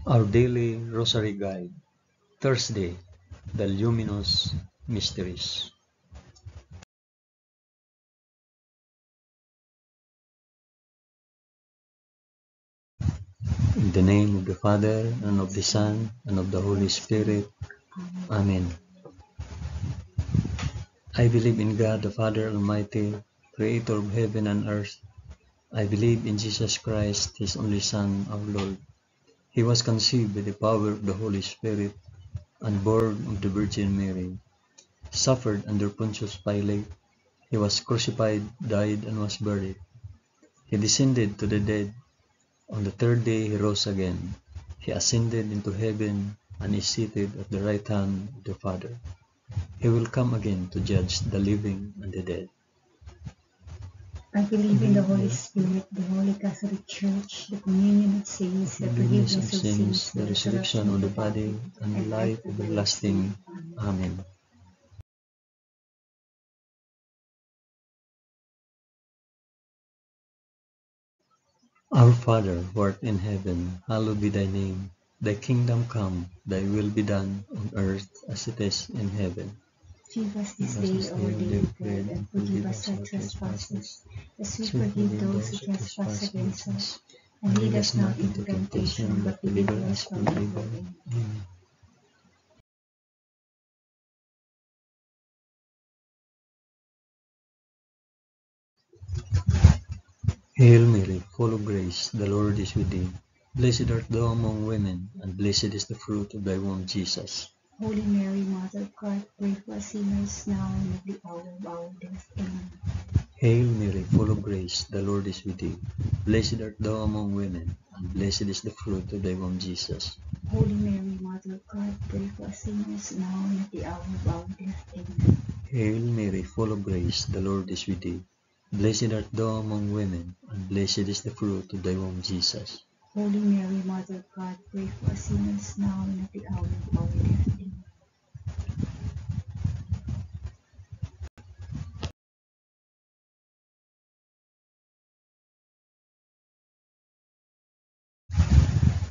Our Daily Rosary Guide, Thursday, the Luminous Mysteries. In the name of the Father, and of the Son, and of the Holy Spirit. Amen. I believe in God, the Father Almighty, Creator of heaven and earth. I believe in Jesus Christ, His only Son, our Lord. He was conceived by the power of the Holy Spirit, and born of the Virgin Mary. Suffered under Pontius Pilate. He was crucified, died, and was buried. He descended to the dead. On the third day he rose again. He ascended into heaven and is seated at the right hand of the Father. He will come again to judge the living and the dead. I believe in the Holy Spirit, the Holy Catholic Church, the communion of saints, the forgiveness of sins, the resurrection of the body, and the life everlasting. Amen. Our Father, who art in heaven, hallowed be thy name. Thy kingdom come, thy will be done, on earth as it is in heaven. Give us this day our daily bread, and forgive us our trespasses, as we forgive those who trespass against us. And lead us not into temptation, but deliver us from evil. Amen. Hail Mary, full of grace, the Lord is with thee. Blessed art thou among women, and blessed is the fruit of thy womb, Jesus. Holy Mary, Mother of God, pray for us sinners now and at the hour of our death. Amen. Hail Mary, full of grace, the Lord is with thee. Blessed art thou among women, and blessed is the fruit of thy womb, Jesus. Holy Mary, Mother of God, pray for us sinners now and at the hour of our death. Amen. Hail Mary, full of grace, the Lord is with thee. Blessed art thou among women, and blessed is the fruit of thy womb, Jesus. Holy Mary, Mother of God, pray for us sinners now and at the hour of our death. Amen.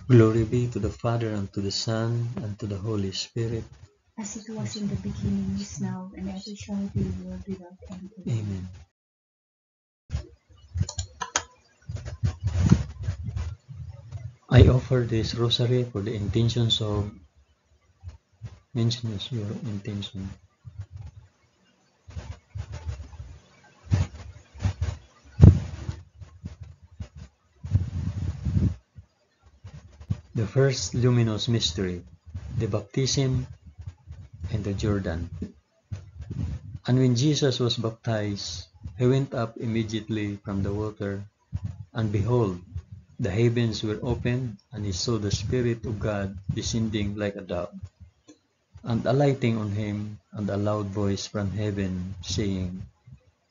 Glory be to the Father, and to the Son, and to the Holy Spirit. As it was in the beginning, is now, and ever shall be, world without end. Amen. I offer this rosary for the intentions of mention your intention. The first luminous mystery, the baptism in the Jordan. And when Jesus was baptized, he went up immediately from the water, and behold, the heavens were opened, and he saw the Spirit of God descending like a dove, and alighting on him, and a loud voice from heaven, saying,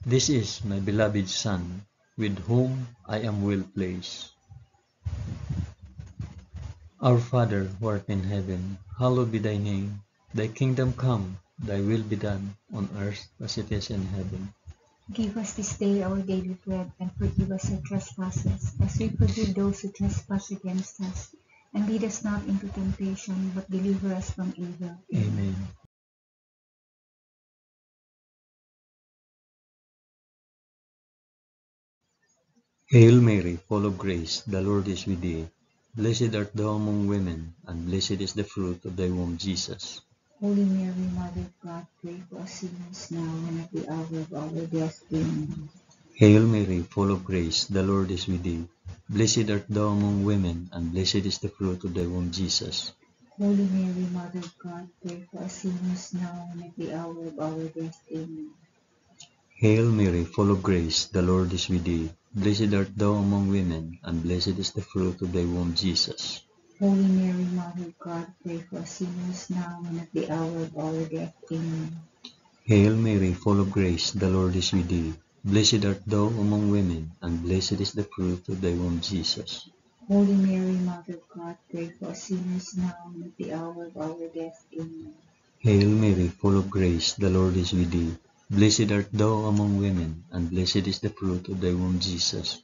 This is my beloved Son, with whom I am well pleased. Our Father, who art in heaven, hallowed be thy name. Thy kingdom come, thy will be done, on earth as it is in heaven. Give us this day our daily bread, and forgive us our trespasses, as we forgive those who trespass against us. And lead us not into temptation, but deliver us from evil. Amen. Hail Mary, full of grace, the Lord is with thee. Blessed art thou among women, and blessed is the fruit of thy womb, Jesus. Holy Mary, Mother of God, pray for us sinners now and at the hour of our death. Amen. Hail Mary, full of grace, the Lord is with thee. Blessed art thou among women, and blessed is the fruit of thy womb, Jesus. Holy Mary, Mother of God, pray for us sinners now and at the hour of our death. Amen. Hail Mary, full of grace, the Lord is with thee. Blessed art thou among women, and blessed is the fruit of thy womb, Jesus. Holy Mary, Mother of God, pray for us sinners now and at the hour of our death. Amen. Hail Mary, full of grace, the Lord is with thee. Blessed art thou among women, and blessed is the fruit of thy womb, Jesus. Holy Mary, Mother of God, pray for us sinners now and at the hour of our death. Amen. Hail Mary, full of grace, the Lord is with thee. Blessed art thou among women, and blessed is the fruit of thy womb, Jesus.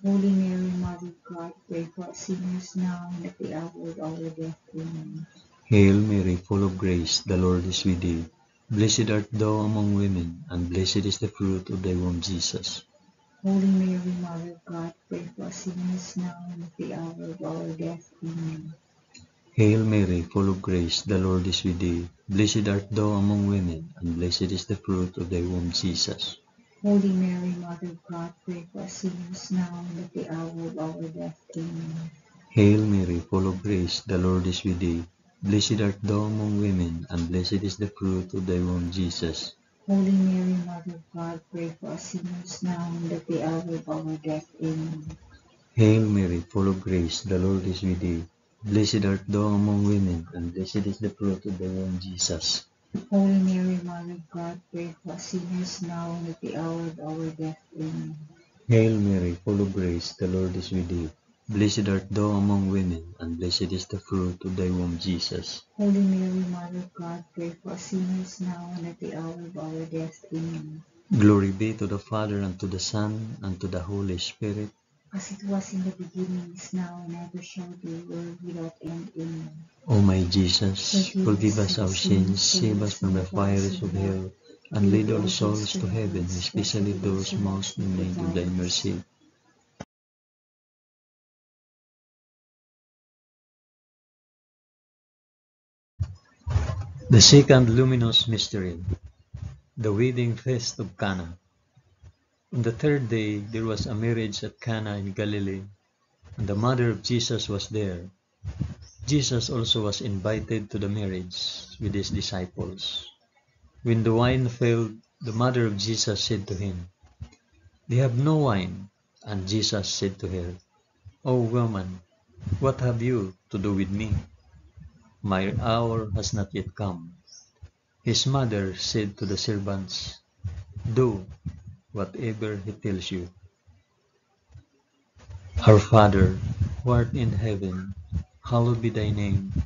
Holy Mary, Mother of God, pray for us sinners now and at the hour of our death. Amen. Hail Mary, full of grace, the Lord is with thee. Blessed art thou among women, and blessed is the fruit of thy womb, Jesus. Holy Mary, Mother of God, pray for us sinners now and at the hour of our death. Amen. Hail Mary, full of grace, the Lord is with thee. Blessed art thou among women, and blessed is the fruit of thy womb, Jesus. Holy Mary, Mother of God, pray for us sinners now and at the hour of our death. Amen. Hail Mary, full of grace, the Lord is with thee. Blessed art thou among women, and blessed is the fruit of thy womb, Jesus. Holy Mary, Mother of God, pray for us sinners now and at the hour of our death. Amen. Hail Mary, full of grace, the Lord is with thee. Blessed art thou among women, and blessed is the fruit of thy womb, Jesus. Holy Mary, Mother of God, pray for us sinners now and at the hour of our death. Amen. Hail Mary, full of grace, the Lord is with thee. Blessed art thou among women, and blessed is the fruit of thy womb, Jesus. Holy Mary, Mother of God, pray for us sinners now and at the hour of our death. Amen. Glory be to the Father, and to the Son, and to the Holy Spirit. As it was in the beginning, is now, and ever shall be, world without end. Amen. O my Jesus, forgive us our sins, save us from the fires of hell, and lead all souls to heaven, especially those most in need of thy mercy. The second luminous mystery, the wedding feast of Cana. On the third day there was a marriage at Cana in Galilee, and the mother of Jesus was there. Jesus also was invited to the marriage with his disciples. When the wine failed, the mother of Jesus said to him, "They have no wine." And Jesus said to her, "O woman, what have you to do with me? My hour has not yet come." His mother said to the servants, "Do whatever he tells you." Our Father, who art in heaven, hallowed be thy name.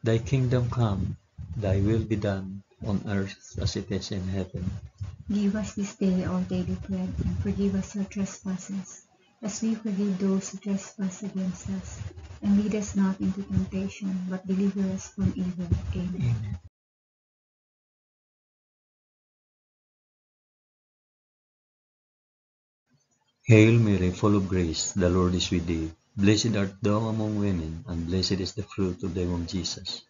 Thy kingdom come, thy will be done, on earth as it is in heaven. Give us this day our daily bread, and forgive us our trespasses, as we forgive those who trespass against us. And lead us not into temptation, but deliver us from evil. Amen. Hail Mary, full of grace, the Lord is with thee. Blessed art thou among women, and blessed is the fruit of thy womb, Jesus.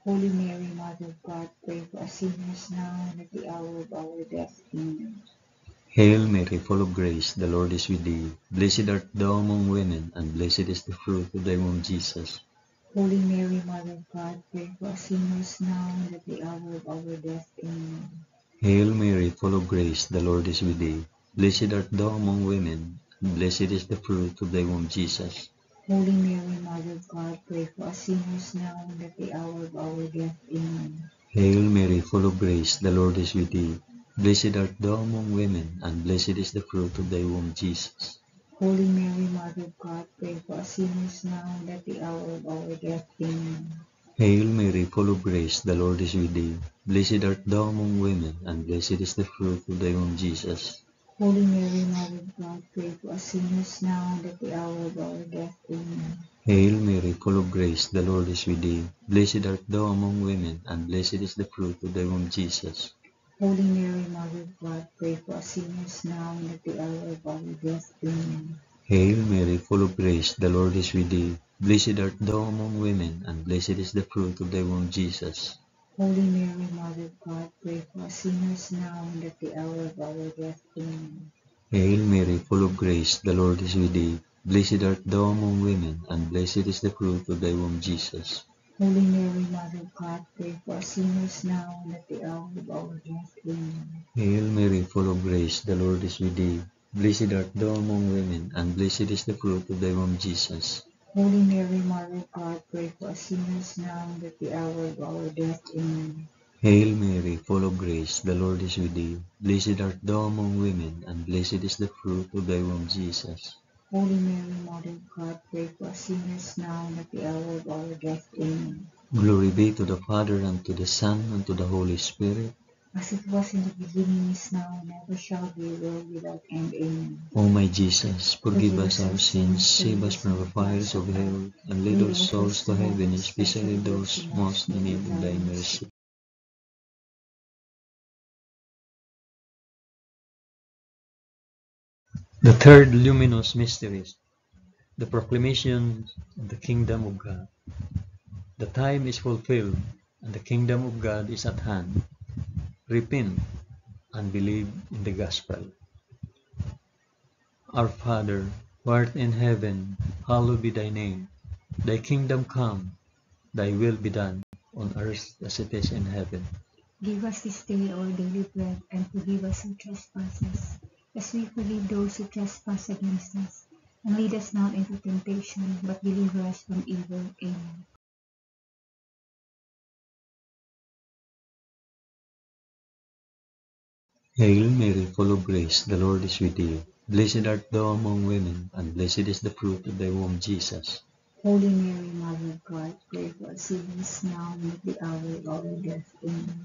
Holy Mary, Mother of God, pray for us sinners now and at the hour of our death. Amen. Hail Mary, full of grace, the Lord is with thee. Blessed art thou among women, and blessed is the fruit of thy womb, Jesus. Holy Mary, Mother of God, pray for us sinners now and at the hour of our death. Amen. Hail Mary, full of grace, the Lord is with thee. Blessed art thou among women, and blessed is the fruit of thy womb, Jesus. Holy Mary, Mother of God, pray for us sinners now and at the hour of our death. Amen. Hail Mary, full of grace, the Lord is with thee. Blessed art thou among women, and blessed is the fruit of thy womb, Jesus. Holy Mary, Mother of God, pray for us sinners now and at the hour of our death. Amen. Hail Mary, full of grace, the Lord is with thee. Blessed art thou among women, and blessed is the fruit of thy womb, Jesus. Holy Mary, Mother of God, pray for us sinners now and at the hour of our death. Amen. Hail Mary, full of grace, the Lord is with thee. Blessed art thou among women, and blessed is the fruit of thy womb, Jesus. Holy Mary, Mother of God, pray for us sinners now and at the hour of our death. Amen. Hail Mary, full of grace, the Lord is with thee. Blessed art thou among women, and blessed is the fruit of thy womb, Jesus. Holy Mary, Mother of God, pray for us sinners now and at the hour of our death. Amen. Hail Mary, full of grace, the Lord is with thee. Blessed art thou among women, and blessed is the fruit of thy womb, Jesus. Holy Mary, Mother of God, pray for us sinners now and at the hour of our death. Amen. Hail Mary, full of grace, the Lord is with thee. Blessed art thou among women, and blessed is the fruit of thy womb, Jesus. Holy Mary, Mother of God, pray for us sinners now and at the hour of our death. Amen. Hail Mary, full of grace, the Lord is with thee. Blessed art thou among women, and blessed is the fruit of thy womb, Jesus. Holy Mary, Mother of God, pray for us sinners now and at the hour of our death. Amen. Glory be to the Father, and to the Son, and to the Holy Spirit. as it was in the beginning, is now, and ever shall be, world without end. Amen. O my Jesus, forgive us our sins, save us from the fires of hell, and lead all souls to heaven, especially those most in need of thy mercy. The third luminous mystery, the proclamation of the kingdom of God. The time is fulfilled, and the kingdom of God is at hand. Repent and believe in the gospel. Our Father, who art in heaven, hallowed be thy name. Thy kingdom come, thy will be done, on earth as it is in heaven. Give us this day our daily bread, and forgive us our trespasses, as we forgive those who trespass against us. And lead us not into temptation, but deliver us from evil. Amen. Hail Mary, full of grace, the Lord is with thee. Blessed art thou among women, and blessed is the fruit of thy womb, Jesus. Holy Mary, Mother of God, pray for us sinners now and at the hour of our death. Amen.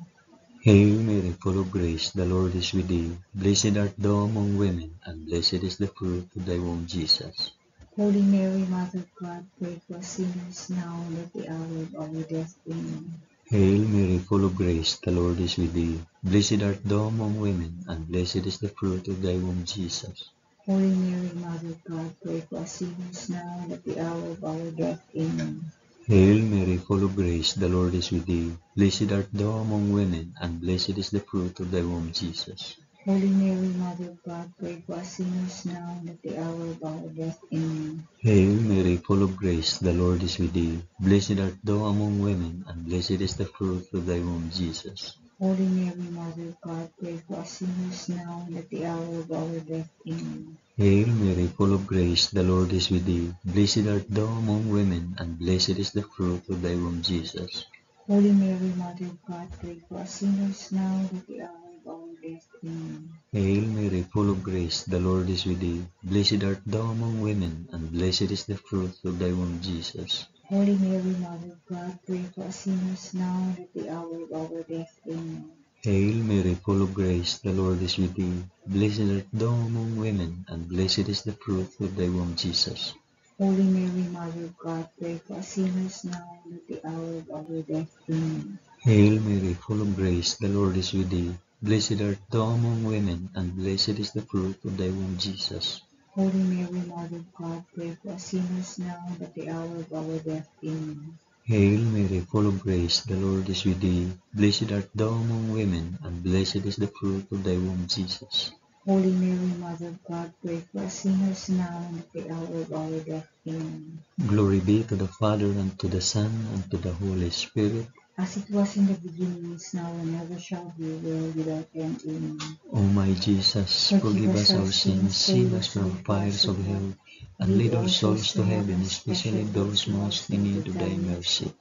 Hail Mary, full of grace, the Lord is with thee. Blessed art thou among women, and blessed is the fruit of thy womb, Jesus. Holy Mary, Mother of God, pray for us sinners now and at the hour of our death. Amen. Hail Mary, full of grace, the Lord is with thee. Blessed art thou among women, and blessed is the fruit of thy womb, Jesus. Holy Mary, Mother of God, pray for us sinners now and at the hour of our death. Amen. Hail Mary, full of grace, the Lord is with thee. Blessed art thou among women, and blessed is the fruit of thy womb, Jesus. Holy Mary, Mother of God, pray for us sinners now and at the hour of our death. Amen. Hail Mary, full of grace, the Lord is with thee. Blessed art thou among women, and blessed is the fruit of thy womb, Jesus. Holy Mary, Mother of God, pray for us sinners now and at the hour of our death. Amen. Hail Mary, full of grace, the Lord is with thee. Blessed art thou among women, and blessed is the fruit of thy womb, Jesus. Holy Mary, Mother of God, pray for us sinners now and at the hour of our death. Amen. Hail Mary, full of grace, the Lord is with thee. Blessed art thou among women, and blessed is the fruit of thy womb, Jesus. Holy Mary, Mother of God, pray for us sinners now and at the hour of our death. Amen. Hail Mary, full of grace, the Lord is with thee. Blessed art thou among women, and blessed is the fruit of thy womb, Jesus. Holy Mary, Mother of God, pray for us sinners now and at the hour of our death. Amen. Hail Mary, full of grace, the Lord is with thee. Blessed art thou among women, and blessed is the fruit of thy womb, Jesus. Holy Mary, Mother of God, pray for us sinners now and at the hour of our death. Amen. Hail Mary, full of grace, the Lord is with thee. Blessed art thou among women, and blessed is the fruit of thy womb, Jesus. Holy Mary, Mother of God, pray for us sinners now and at the hour of our death. Amen. Glory be to the Father, and to the Son, and to the Holy Spirit. As it was in the beginning, is now, and ever shall be, world without end. Amen. O my Jesus, forgive us our sins, save us from the fires of hell, and lead all souls to heaven, especially those most in need of thy mercy.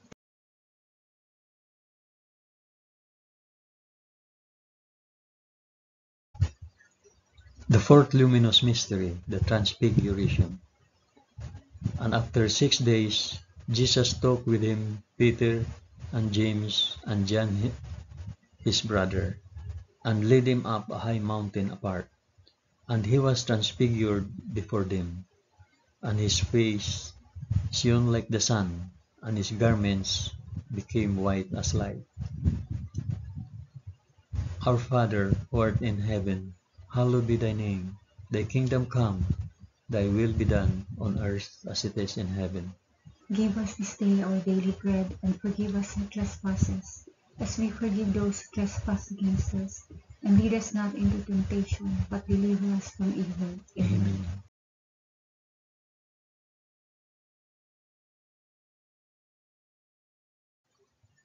The fourth luminous mystery, the Transfiguration. And after 6 days, Jesus took with him Peter and James and John his brother, and led him up a high mountain apart. And he was transfigured before them, and his face shone like the sun, and his garments became white as light. Our Father, who art in heaven, hallowed be thy name. Thy kingdom come, thy will be done, on earth as it is in heaven. Give us this day our daily bread, and forgive us our trespasses, as we forgive those who trespass against us. And lead us not into temptation, but deliver us from evil. Amen.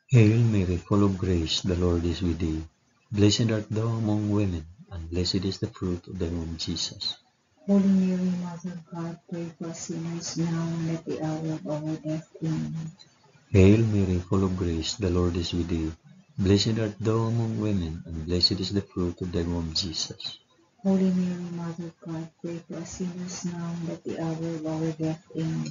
Hail Mary, full of grace, the Lord is with thee. Blessed art thou among women, and blessed is the fruit of thy womb, Jesus. Holy Mary, Mother of God, pray for us sinners now and at the hour of our death. Amen. Hail Mary, full of grace, the Lord is with thee. Blessed art thou among women, and blessed is the fruit of thy womb, Jesus. Holy Mary, Mother of God, pray for us sinners now and at the hour of our death. Amen.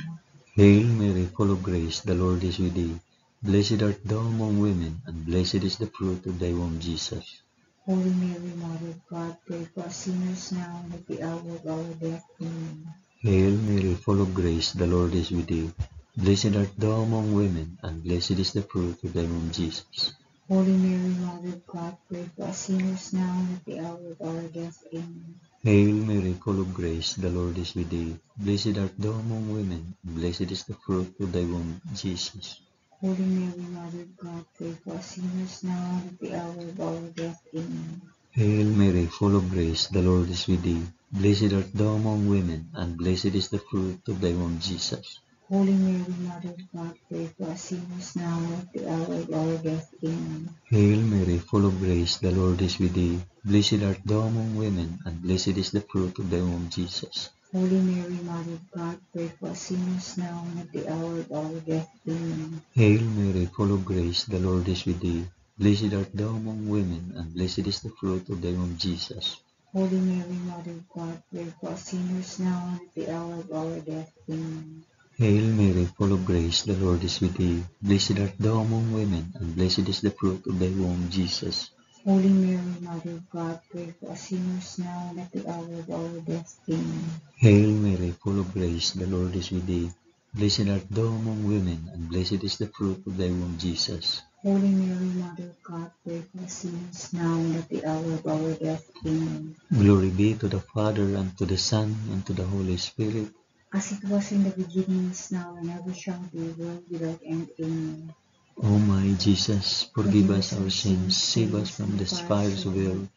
Hail Mary, full of grace, the Lord is with thee. Blessed art thou among women, and blessed is the fruit of thy womb, Jesus. Holy Mary, Mother of God, pray for us sinners now and at the hour of our death. Amen. Hail Mary, full of grace, the Lord is with thee. Blessed art thou among women, and blessed is the fruit of thy womb, Jesus. Holy Mary, Mother of God, pray for us sinners now and at the hour of our death. Amen. Hail Mary, full of grace, the Lord is with thee. Blessed art thou among women, and blessed is the fruit of thy womb, Jesus. Holy Mary, Mother of God, pray for us sinners now and at the hour of our death. Amen. Hail Mary, full of grace, the Lord is with thee. Blessed art thou among women, and blessed is the fruit of thy womb, Jesus. Holy Mary, Mother of God, pray for us sinners now and at the hour of our death. Amen. Hail Mary, full of grace, the Lord is with thee. Blessed art thou among women, and blessed is the fruit of thy womb, Jesus. Holy Mary, Mother of God, pray for us sinners now and at the hour of our death. Amen. Hail Mary, full of grace, the Lord is with thee. Blessed art thou among women, and blessed is the fruit of thy womb, Jesus. Holy Mary, Mother of God, pray for us sinners now and at the hour of our death. Amen. Hail Mary, full of grace, the Lord is with thee. Blessed art thou among women, and blessed is the fruit of thy womb, Jesus. Holy Mary, Mother of God, pray for us sinners now and at the hour of our death. Amen. Hail Mary, full of grace, the Lord is with thee. Blessed art thou among women, and blessed is the fruit of thy womb, Jesus. Holy Mary, Mother of God, pray for us sinners now and at the hour of our death. Amen. Glory be to the Father, and to the Son, and to the Holy Spirit. As it was in the beginning, is now, and ever shall be, world without end. Amen. O my Jesus, forgive us our sins, save us from the fires of hell,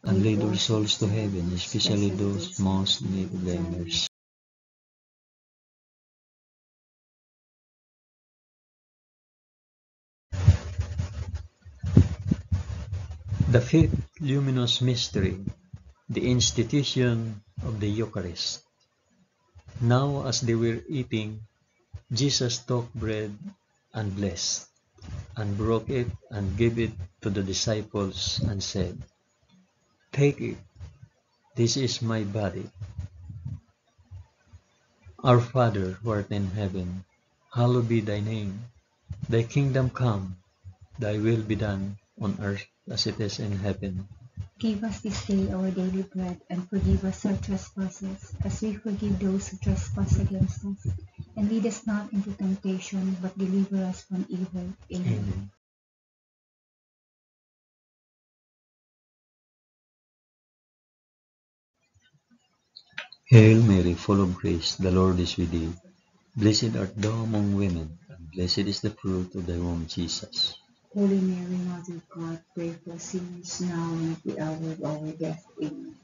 and lead our souls to heaven, especially those most in need of thy mercy. The fifth luminous mystery, the institution of the Eucharist. Now as they were eating, Jesus took bread and blessed, and broke it and gave it to the disciples and said, "Take it, this is my body." Our Father, who art in heaven, hallowed be thy name. Thy kingdom come, thy will be done on earth as it is in heaven. Give us this day our daily bread, and forgive us our trespasses, as we forgive those who trespass against us. And lead us not into temptation, but deliver us from evil. Amen. Amen. Hail Mary, full of grace, the Lord is with thee. Blessed art thou among women, and blessed is the fruit of thy womb, Jesus. Holy Mary, Mother of God, pray for us sinners now and at the hour of our death. Amen.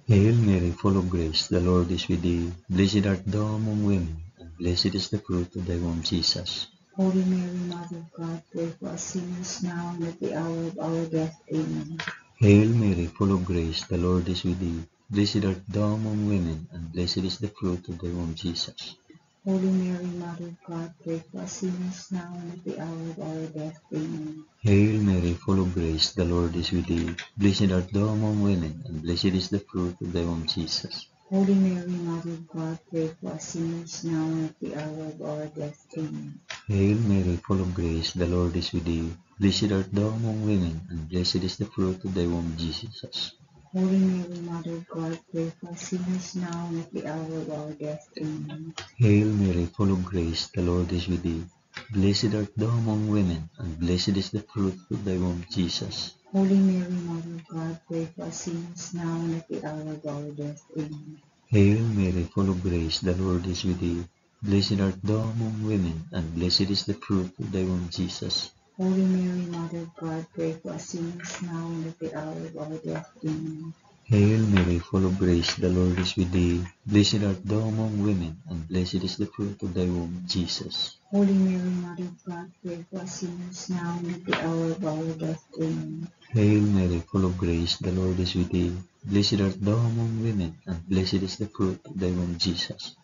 Hail Mary, full of grace, the Lord is with thee. Blessed art thou among women, and blessed is the fruit of thy womb, Jesus. Holy Mary, Mother of God, pray for us sinners now and at the hour of our death. Amen. Hail Mary, full of grace, the Lord is with thee. Blessed art thou among women, and blessed is the fruit of thy womb, Jesus. Holy Mary, Mother of God, pray for us sinners now and at the hour of our death. Amen. Hail Mary, full of grace, the Lord is with thee. Blessed art thou among women, and blessed is the fruit of thy womb, Jesus. Holy Mary, Mother of God, pray for us sinners now and at the hour of our death. Amen. Hail Mary, full of grace, the Lord is with thee. Blessed art thou among women, and blessed is the fruit of thy womb, Jesus. Holy Mary, Mother of God, pray for us sinners now and at the hour of our death. Amen. Hail Mary, full of grace, the Lord is with thee. Blessed art thou among women, and blessed is the fruit of thy womb, Jesus. Holy Mary, Mother of God, pray for us sinners now and at the hour of our death. Amen. Hail Mary, full of grace, the Lord is with thee. Blessed art thou among women, and blessed is the fruit of thy womb, Jesus. Holy Mary, Mother of God, pray for us sinners now and at the hour of our death. Amen. Hail Mary, full of grace, the Lord is with thee. Blessed art thou among women, and blessed is the fruit of thy womb, Jesus. Holy Mary, Mother of God, pray for us sinners now and at the hour of our death. Amen. Hail Mary, full of grace, the Lord is with thee. Blessed art thou among women, and blessed is the fruit of thy womb, Jesus.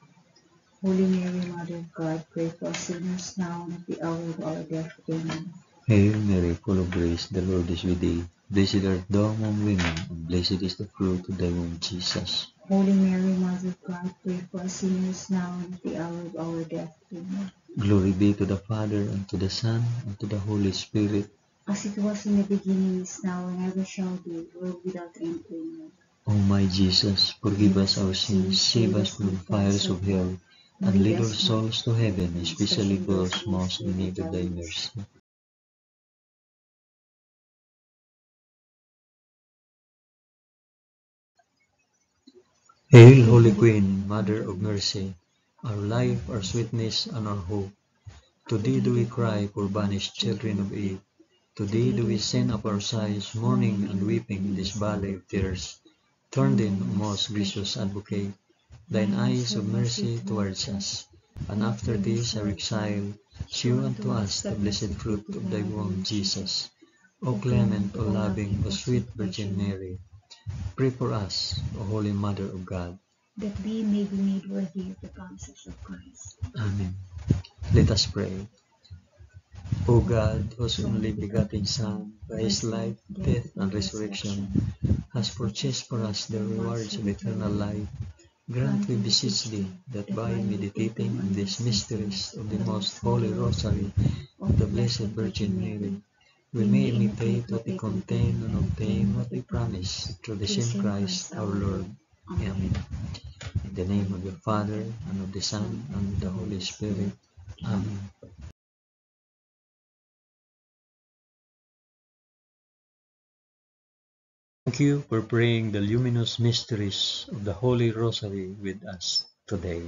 Holy Mary, Mother of God, pray for us sinners now and at the hour of our death. Amen. Hail Mary, full of grace, the Lord is with thee. Blessed art thou among women, and blessed is the fruit of thy womb, Jesus. Holy Mary, Mother of God, pray for us sinners now and at the hour of our death. Amen. Glory be to the Father, and to the Son, and to the Holy Spirit. as it was in the beginning, is now, and ever shall be, world without end. Amen. O my Jesus, forgive us our sins, save us from the fires of hell, and lead all souls to heaven, especially those most in need of thy mercy. Hail, Holy Queen, Mother of Mercy, our life, our sweetness, and our hope. To thee do we cry, poor banished children of Eve. To thee do we send up our sighs, mourning and weeping in this valley of tears. Turn then, O most gracious Advocate, thine eyes of mercy towards us, and after this our exile, shew unto us the blessed fruit of thy womb, Jesus. O clement, O loving, O sweet Virgin Mary, pray for us, O Holy Mother of God, that we may be made worthy of the promises of Christ. Amen. Let us pray. O God, whose only begotten Son, by his life, death, and resurrection, has purchased for us the rewards of eternal life, grant, we beseech thee, that by meditating on these mysteries of the most holy Rosary of the Blessed Virgin Mary, we may imitate what they contain and obtain what they promise, through the same Christ our Lord. Amen. In the name of the Father, and of the Son, and of the Holy Spirit. Amen. Thank you for praying the luminous mysteries of the Holy Rosary with us today.